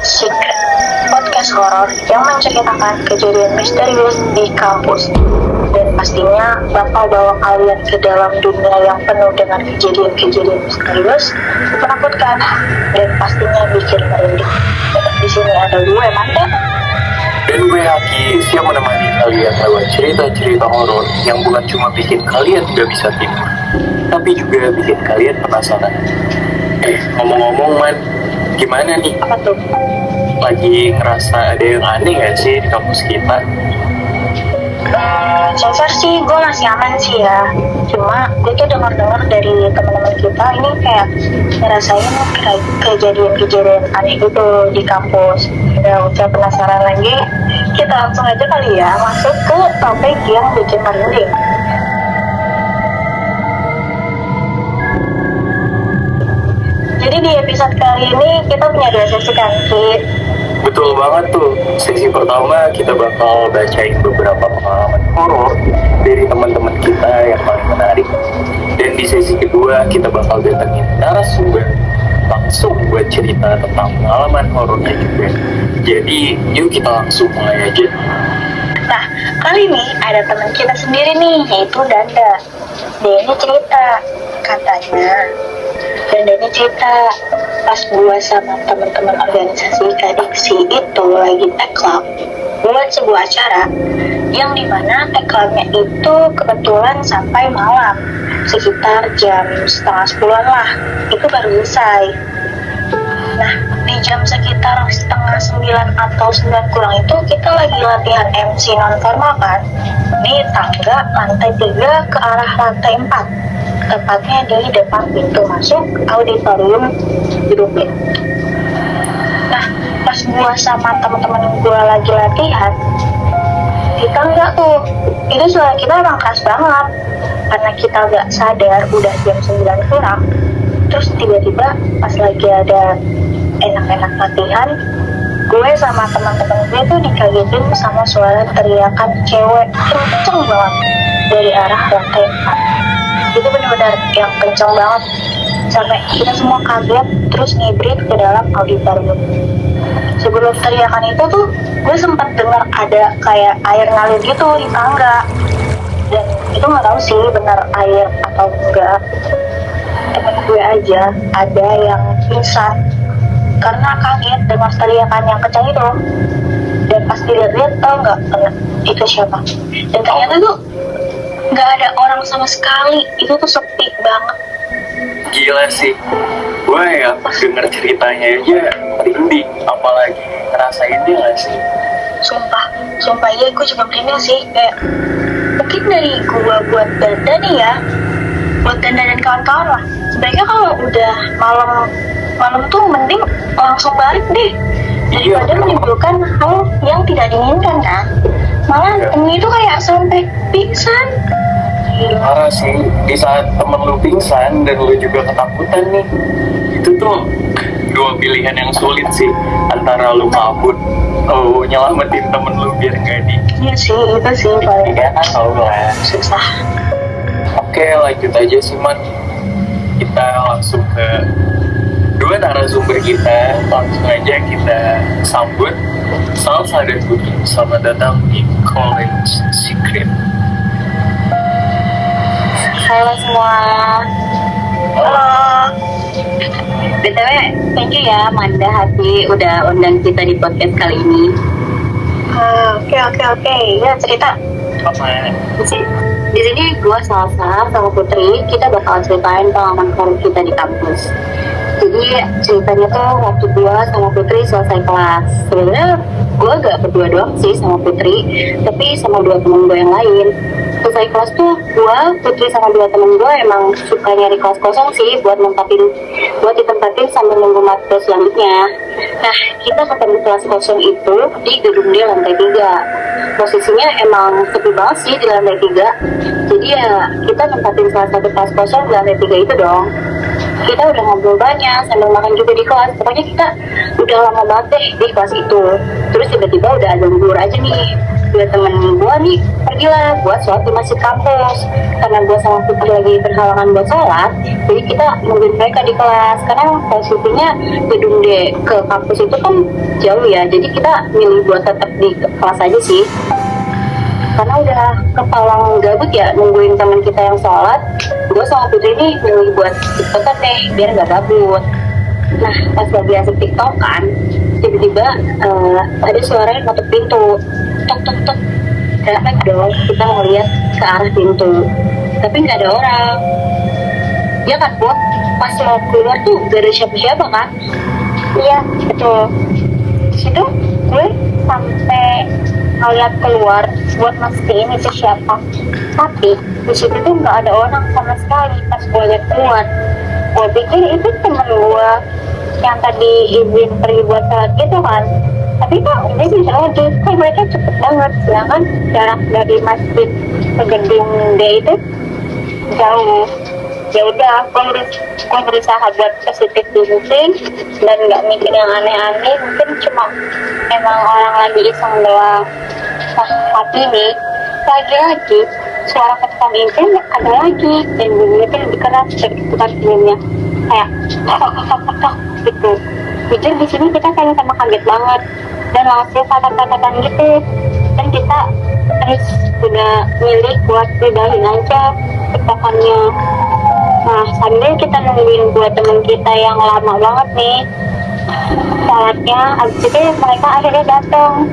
Secret, podcast horor yang menceritakan kejadian misterius di kampus. Dan pastinya bakal bawa kalian ke dalam dunia yang penuh dengan kejadian-kejadian misterius, menakutkan, dan pastinya bikin merinding. Di sini ada gue, Manda. Dan gue Haki, siap menemani kalian lewat cerita-cerita horor yang bukan cuma bikin kalian gak bisa tidur, tapi juga bikin kalian penasaran. Ngomong-ngomong Man, gimana nih? Apa tuh? Lagi ngerasa ada yang aneh gak sih di kampus kita? So far sih gue masih aman sih ya. Cuma gue tuh dengar-dengar dari teman-teman kita ini kayak ngerasain kejadian-kejadian aneh gitu di kampus. Udah usah penasaran lagi, kita langsung aja kali ya masuk ke topik yang bikin merinding. Jadi di episode kali ini kita punya dua sesi kan, Ki? Betul banget tuh, sesi pertama kita bakal bacain beberapa pengalaman horor dari teman-teman kita yang paling menarik. Dan di sesi kedua kita bakal datengin narasumber langsung buat cerita tentang pengalaman horornya juga. Jadi yuk kita langsung mulai aja. Nah, kali ini ada teman kita sendiri nih, yaitu Danda. Dia ini cerita, katanya Danda ini cerita pas gue sama teman-teman organisasi kadiksi itu lagi teklab buat sebuah acara yang dimana teklabnya itu kebetulan sampai malam, sekitar jam 9:30 lah, itu baru selesai. Nah, di jam sekitar 8:30 atau 9 kurang itu kita lagi latihan MC non formal kan, di tangga lantai 3 ke arah lantai 4, tepatnya di depan pintu masuk auditorium gedung B. Nah, pas gua sama teman-teman gua lagi latihan di tangga tuh, itu suara kita emang keras banget karena kita gak sadar udah jam 9 kurang. Terus tiba-tiba pas lagi ada enak-enak latihan, gue sama teman-teman gue tuh dikagetin sama suara teriakan cewek kenceng banget dari arah lantai 4. Itu benar-benar yang kenceng banget sampai kita semua kaget, terus ngibrit ke dalam auditorium. Sebelum teriakan itu tuh gue sempat dengar ada kayak air ngalir gitu di tangga, dan itu nggak tahu sih benar air atau enggak. Temen gue aja ada yang pingsan karena kaget dengan teriakan yang kencang itu. Dan pas dilihat-lihat, tau nggak itu siapa? Dan ternyata tuh nggak ada orang sama sekali, itu tuh sepi banget. Gila sih, gue ya denger ceritanya aja merinding, apalagi ngerasainnya gak sih? Sumpah iya, gue juga merinding sih. Kayak mungkin dari gue buat Danda nih ya, buat Danda dan kawan-kawan lah, sebaiknya kalau udah malam tuh mending langsung balik deh, daripada menimbulkan hal yang tidak diinginkan kan. Malah ini tuh kayak sampai pingsan. Parah sih, di saat temen lu pingsan dan lu juga ketakutan nih, itu tuh dua pilihan yang sulit sih, antara lu kabur atau nyelamatin temen lu biar gak di. Iya sih, itu sih paling Atau lah susah. Oke, lanjut aja sih Man, kita langsung ke dua narasumber kita. Langsung aja kita sambut Salsa dan Budi. Selamat datang di College Secret. Halo semua. Halo. BTW, thank you ya Manda Hati udah undang kita di podcast kali ini. Oke. Ya, cerita. Apa? Di sini gue Salsa sama Putri, kita bakal ceritain pengalaman horor kita di kampus. Jadi ceritanya tuh waktu gue sama Putri selesai kelas. Sebenarnya gue gak berdua doang sih sama Putri, tapi sama dua temen gue yang lain. Selesai kelas tuh gue, Putri sama dua temen gue emang suka nyari kelas kosong sih buat ditempatin sambil nunggu mata selanjutnya. Nah, kita ketemu kelas kosong itu di gedung D lantai 3. Posisinya emang sepi banget sih di lantai 3. Jadi ya kita tempatin salah satu kelas kosong di lantai 3 itu dong. Kita udah ngobrol banyak sambil makan juga di kelas. Pokoknya kita udah lama banget deh di kelas itu. Terus tiba-tiba udah azan zuhur aja nih. dua temen gue nih pergilah buat sholat di masjid kampus. Karena gue sama Putri lagi berhalangan buat sholat, jadi kita nungguin mereka di kelas. Karena posisinya gedung D ke kampus itu kan jauh ya, jadi kita milih buat tetap di kelas aja sih. Karena udah kepalang gabut ya nungguin teman kita yang sholat, gue sama Putri ini milih buat tiktokan deh biar gak gabut. Nah pas lagi asik tiktokan, tiba-tiba ada suara yang ngetuk pintu, tok tok tok. Refleks dong kita ngeliat ke arah pintu, tapi nggak ada orang. Ya kan Put, pas mau keluar tuh gak ada siapa-siapa kan? Iya betul. Di situ gue sampai ngeliat keluar buat mastiin itu siapa, tapi di situ tuh nggak ada orang sama sekali. Pas gue lihat keluar, gue pikir itu temen gue yang tadi izin pergi buat sholat gitu kan, tapi kok dia bisa lagi. Kan mereka cepet banget, sedangkan jarak dari masjid ke gedung D itu jauh. Ya udah, gue berusaha buat positif thinking dan nggak mikir yang aneh-aneh. Mungkin cuma emang orang lagi iseng doang. Nah, tapi nih lagi-lagi suara ketukan itu ada lagi, dan bunyinya tuh lebih keras dari ketukan sebelumnya, kayak tok gitu. Jujur di sini kita sama kaget banget dan langsung kata-katakan gitu, dan kita terus udah milih buat udahin aja ketukannya. Nah sambil kita nungguin buat temen kita yang lama banget nih sholatnya, abis itu mereka akhirnya datang.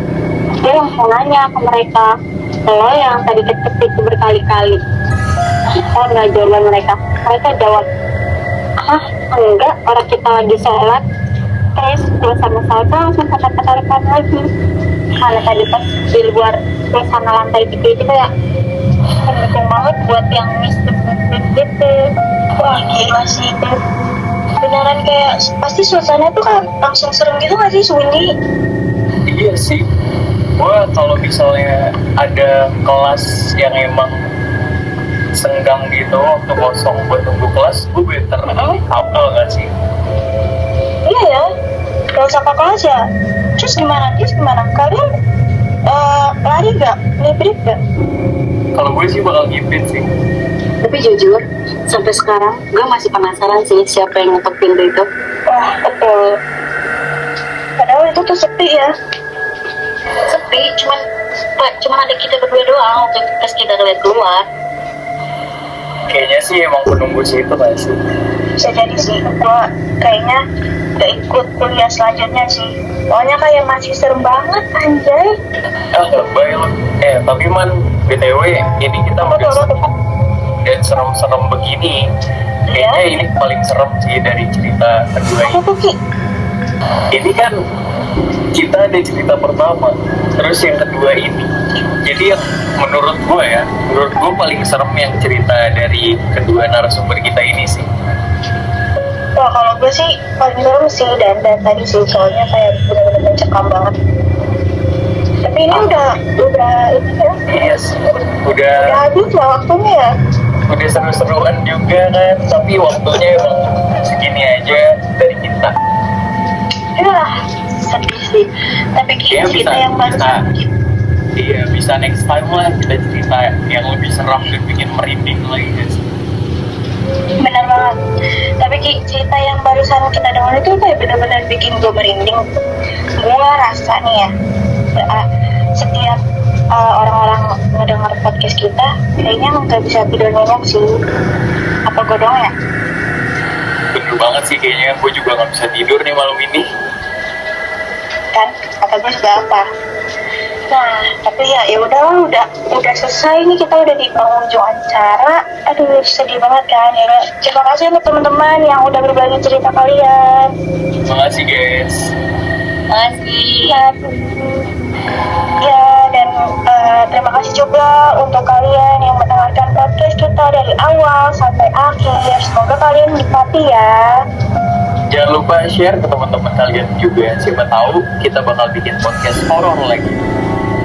Dia langsung nanya ke mereka, lo yang tadi ketuk itu berkali-kali, oh nggak jawaban mereka. Mereka jawab, ah enggak, orang kita lagi sholat. Terus gue sama Salsa langsung kata-kata lagi, karena tadi pas di luar suasana lantai tiga itu kayak mendukung banget buat yang mistis gitu. Wah gila sih itu, beneran kayak pasti suasana tuh kan langsung serem gitu gak sih, sunyi. Iya sih, gue kalau misalnya ada kelas yang emang senggang gitu, waktu kosong buat tunggu kelas, gue better hafal gak sih? Iya ya, gak usah ke kelas ya. Terus gimana? Kalian lari gak? Ngibrit gak? Kalau gue sih bakal ngibrit sih. Tapi jujur, sampai sekarang gue masih penasaran sih siapa yang ngetok pintu itu. Wah betul. Padahal itu tuh sepi ya. Sepi, cuman ada kita berdua doang waktu pas kita lihat keluar. Kayaknya sih emang penunggu sih itu gak sih? Bisa jadi sih, gue kayaknya gak ikut kuliah selanjutnya sih. Soalnya kayak masih serem banget anjay. Lebay lo. Tapi man, BTW ini kita dan serem-serem begini, kayaknya ini paling serem sih dari cerita kedua Apa ini. tuh Ki? Ini kan kita ada cerita pertama, terus yang kedua ini. Jadi yang menurut gue paling serem yang cerita dari kedua narasumber kita ini sih. Wah kalau gue sih paling serem sih dan tadi sih, soalnya kayak bener-bener mencekam banget. Tapi ini udah ini ya. Yes, Udah habis lah waktunya ya. udah seru-seruan juga kan, tapi waktunya emang segini aja dari kita. Yalah, sedih sih. Tapi kita yang baru sakit. Iya, bisa next time lah kita cerita yang lebih seram dan bikin merinding lagi guys. Bener banget. Tapi Ki, cerita yang barusan kita dengar itu kayak bener-bener bikin gue merinding. Gue rasa nih ya, setiap orang-orang ngedengar podcast kita kayaknya nggak bisa tidur nyenyak sih. Apa gue doang ya? Bener banget sih, kayaknya gue juga gak bisa tidur nih malam ini. Kan katanya sudah apa. Nah tapi ya udahlah, udah selesai nih, kita udah di penghujung acara. Aduh sedih banget kan ya. Terima kasih untuk teman-teman yang udah berbagi cerita kalian. Makasih guys. Makasih. Ya dan terima kasih juga untuk kalian yang mendengarkan podcast kita dari awal sampai akhir. Semoga kalian nikmati ya. Jangan lupa share ke teman-teman kalian juga. Siapa tahu kita bakal bikin podcast horor lagi.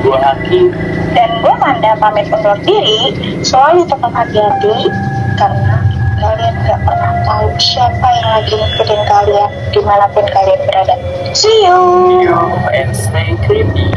Gua Haki Dan gue Manda pamit undur diri. Selalu tetap hati-hati karena kalian gak pernah tahu siapa yang lagi ngikutin kalian dimanapun kalian berada. See you. and stay creepy.